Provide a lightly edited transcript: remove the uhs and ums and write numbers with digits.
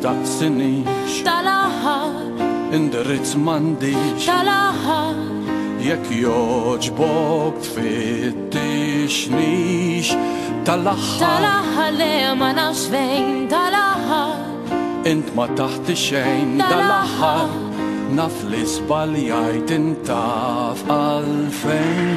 tistaqsinix tal-aħħar indirizz m'għandix tal-aħħar jekk joġbok tfittixnix tal-aħħar tal-aħħar li ma nafx fejn tal-aħħar int ma taħti xejn dal-aħħar naf li żbaljajt intaf għalfejn